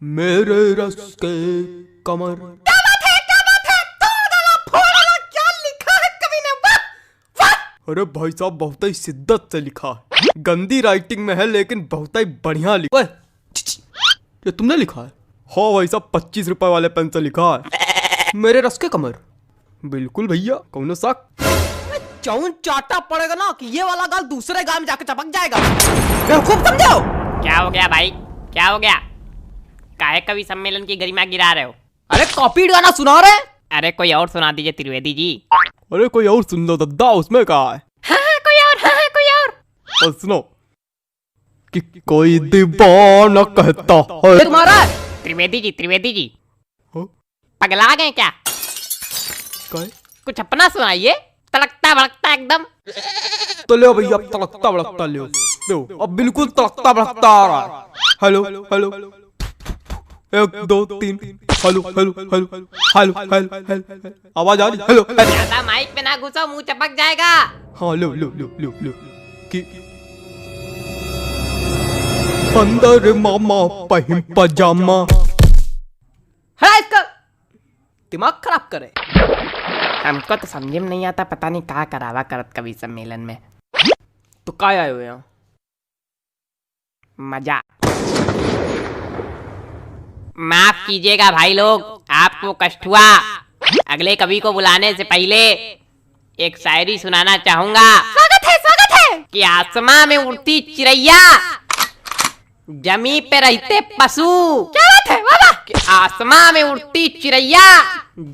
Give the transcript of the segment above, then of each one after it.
मेरे रस के कमर। क्या बात है, क्या बात है, तोड़ डाला, फोड़ डाला, क्या लिखा है कवि ने, वाह वाह। अरे भाई साहब बहुत ही शिद्दत से लिखा है, गंदी राइटिंग में है लेकिन बहुत ही बढ़िया लिखा है। ये तुमने लिखा है? हाँ भाई साहब 25 रुपए वाले पेन से लिखा है, मेरे रस के कमर। बिल्कुल भैया, कौन शक। चौन चाटा पड़ेगा ना कि ये वाला गाल दूसरे गाल में जाकर चपक जाएगा। बेवकूफ समझो। क्या हो गया भाई, क्या हो गया? काहे कवि सम्मेलन की गरिमा गिरा रहे हो? अरे कॉपी गाना सुना रहे। अरे कोई और सुना दीजिए त्रिवेदी जी। अरे कोई और सुन लो दद्दा, उसमें कहा है। हाँ, कोई और, हाँ, कोई और। और सुनो कि कोई दीवाना कहता है। तुम्हारा त्रिवेदी जी हाँ? पगला गए क्या? काय? कुछ अपना सुनाइए, तड़कता भड़कता एकदम। तो ले भैया, अब तड़कता भड़कता ले अब बिल्कुल तड़कता भड़कता आ रहा है। Hello hello, 1 2 3, hello hello hello hello hello hello, आवाज आ रही? हेलो। ज्यादा माइक पे ना घुसो, मुंह चपक जाएगा। हाँ लो लो लो लो लो कि अंदर मामा पहिम पजामा। है इसका दिमाग खराब करे। हमको तो समझ में नहीं आता, पता नहीं कहाँ करावा करत कवि सम्मेलन में। तो काय आए हुए हैं? मजा। माफ कीजिएगा भाई लोग, आपको कष्ट हुआ। अगले कवि को बुलाने से पहले एक शायरी सुनाना चाहूंगा। स्वागत है कि आसमां में उड़ती चिड़ैया, जमी पे रहते पशु। क्या बात है, वाह वाह। कि आसमां में उड़ती चिड़ैया,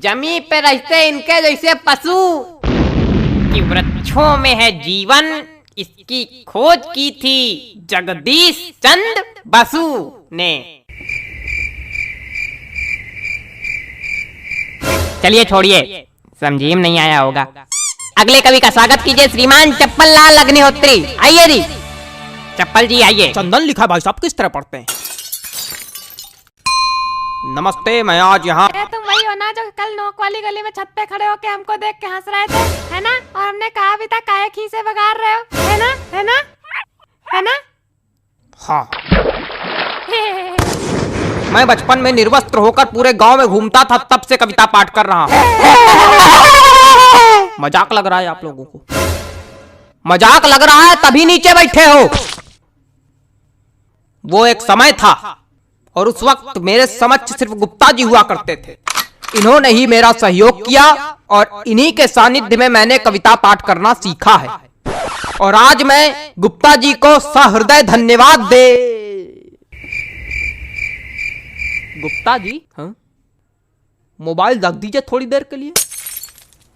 जमी पे रहते इनके जैसे पशु। कि वृक्षों में है जीवन, इसकी खोज की थी जगदीश चंद्र बसु ने। चलिए छोड़िए, समझिए नहीं आया होगा। अगले कवि का स्वागत कीजिए श्रीमान चप्पल लाल अग्निहोत्री। आइए जी, चप्पल जी आइए। चंदन लिखा भाई साहब किस तरह पढ़ते हैं? नमस्ते, मैं आज यहाँ। तुम वही हो ना जो कल नोक वाली गली में छत पे खड़े होके हमको देख के हंस रहे थे, है ना? और हमने कहा भी था काहे खीसे बगाड़ रहे हो, है ना, है ना, है ना? हाँ। मैं बचपन में निर्वस्त्र होकर पूरे गांव में घूमता था, तब से कविता पाठ कर रहा हूँ। मजाक लग रहा है आप लोगों को? मजाक लग रहा है तभी नीचे बैठे हो। वो एक समय था और उस वक्त मेरे समक्ष सिर्फ गुप्ता जी हुआ करते थे। इन्होंने ही मेरा सहयोग किया और इन्हीं के सानिध्य में मैंने कविता पाठ करना सीखा है। और आज मैं गुप्ता जी को सहृदय धन्यवाद दे। गुप्ता जी, हाँ? मोबाइल रख दीजिए थोड़ी देर के लिए।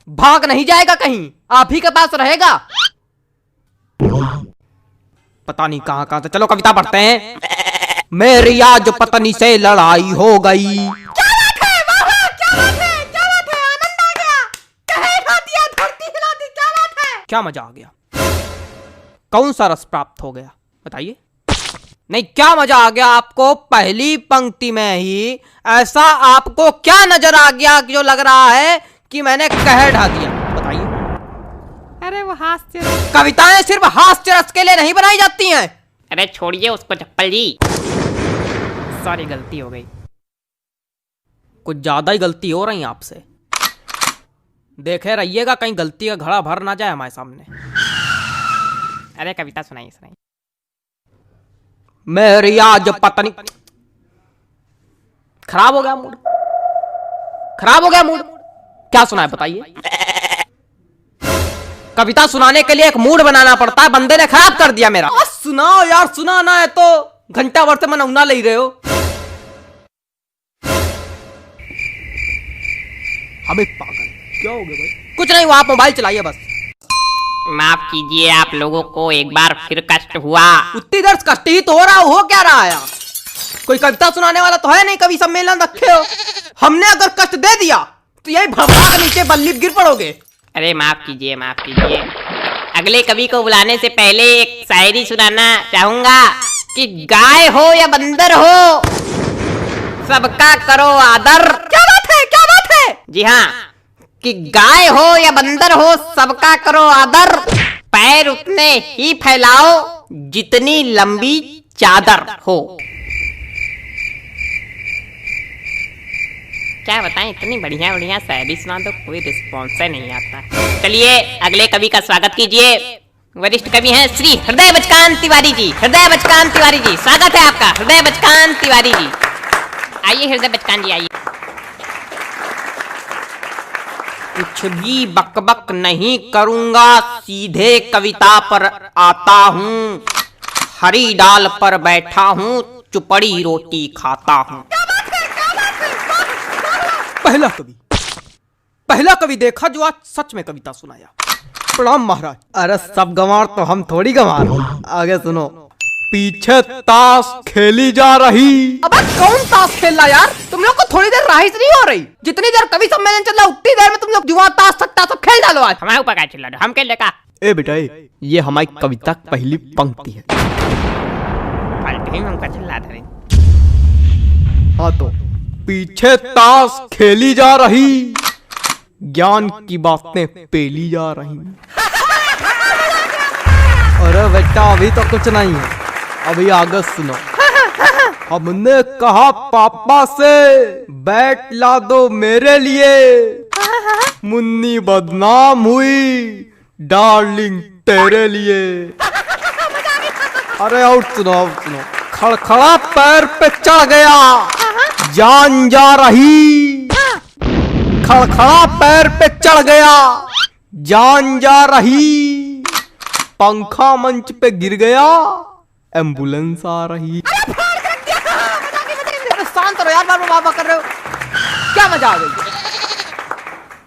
भाग नहीं जाएगा कहीं, आप ही के पास रहेगा। पता नहीं कहां कहां से। चलो कविता पढ़ते हैं। मेरी आज पत्नी से लड़ाई हो गई। क्या बात है, वाह वाह, क्या बात है, क्या बात है, आनंद आ गया। कहे हिला दिया, धरती हिला दी, क्या बात है। क्या मजा आ गया? कौन सा रस प्राप्त हो गया बताइए? नहीं, क्या मजा आ गया आपको? पहली पंक्ति में ही ऐसा आपको क्या नजर आ गया जो लग रहा है कि मैंने कह ढा दिया? बताइए। अरे वो हास्य। कविताएं सिर्फ हास्य रस के लिए नहीं बनाई जाती हैं। अरे छोड़िए उसको चप्पल जी, सॉरी गलती हो गई। कुछ ज्यादा ही गलती हो रही है आपसे। देखे रहिएगा कहीं गलती का घड़ा भर ना जाए हमारे सामने। अरे कविता सुनाइए सुनाइए। मेरी आज पत्नी। खराब हो गया मूड, खराब हो गया मूड। क्या सुनाए बताइए? कविता सुनाने के लिए एक मूड बनाना पड़ता है, बंदे ने खराब कर दिया मेरा। सुनाओ यार, सुनाना है तो घंटा भर से मनौना ले रहे हो। हमें पागल क्या हो गया भाई? कुछ नहीं, वो आप मोबाइल चलाइए बस। माफ कीजिए, आप लोगों को एक बार फिर कष्ट हुआ। उतनी देर कष्ट ही तो हो रहा, हो क्या रहा है? कोई कविता सुनाने वाला तो है नहीं, कवि सम्मेलन रखे हो। हमने अगर कष्ट दे दिया तो यही भड़बड़ा के नीचे बल्ली गिर पड़ोगे। अरे माफ कीजिए, माफ कीजिए। अगले कवि को बुलाने से पहले एक शायरी सुनाना चाहूंगा। कि गाय हो या बंदर हो, सबका करो आदर। क्या बात है, क्या बात है? जी हाँ, कि गाय हो या बंदर हो, सबका करो आदर। पैर उतने ही फैलाओ जितनी लंबी चादर हो। क्या बताएं, इतनी बढ़िया बढ़िया शायरी सुना दो, कोई रिस्पॉन्स नहीं आता। चलिए अगले कवि का स्वागत कीजिए। वरिष्ठ कवि हैं श्री हृदय बचकान तिवारी जी। हृदय बचकान तिवारी जी, स्वागत है आपका। हृदय बचकान तिवारी जी, आइए हृदय बचकान जी आइए। कुछ भी बकबक नहीं करूंगा, सीधे कविता पर आता हूँ। हरी डाल पर बैठा हूँ, चुपड़ी रोटी खाता हूँ। पहला कवि देखा जो आज सच में कविता सुनाया। प्रणाम महाराज। अरे सब गंवार तो हम थोड़ी गंवार। आगे सुनो। पीछे ताश खेली जा रही। अब कौन ताश खेल रहा यार? तुम लोग को थोड़ी देर राइस नहीं हो रही? जितनी देर कवि सम्मेलन चल रहा उतनी देर में तुम लोग जुआ ताश सट्टा सब खेल डालो आज। हमारे ऊपर क्या चिल्ला रहे हो? हम खेल लेगा। ए बेटा ये हमारी कविता की पहली पंक्ति है। फालतू ही हमका चिल्ला रहे। हाँ तो पीछे ताश खेली जा रही, ज्ञान की बातें पेली जा रही। अरे बेटा अभी तो कुछ नहीं है, अभी आगे सुनो। हमने कहा पापा से बैट ला दो मेरे लिए, मुन्नी बदनाम हुई डार्लिंग तेरे लिए। अरे और सुनो खड़खड़ा पैर पे चढ़ गया, जान जा रही। खड़खड़ा पैर पे चढ़ गया, जान जा रही। पंखा मंच पे गिर गया, एम्बुलेंस आ रही। शांत रहो यार, बाबा कर रहे हो क्या? मजा आ गई?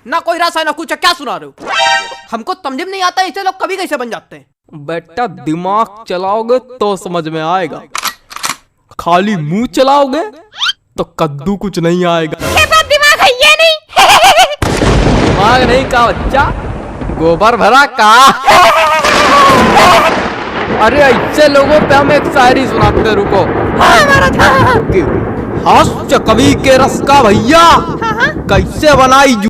ना कोई रस है ना कुछ, क्या सुना रहे हो? हमको समझ में नहीं आता ऐसे लोग कभी कैसे बन जाते हैं। बेटा दिमाग चलाओगे तो समझ में आएगा, खाली मुंह चलाओगे तो कद्दू कुछ नहीं आएगा। दिमाग है ये नहीं। दिमाग नहीं का बच्चा, गोबर भरा का। अरे ऐसे लोगों पे हम एक शायरी सुनाते, रुको। हास्य कवि के रस का भैया कैसे बनाई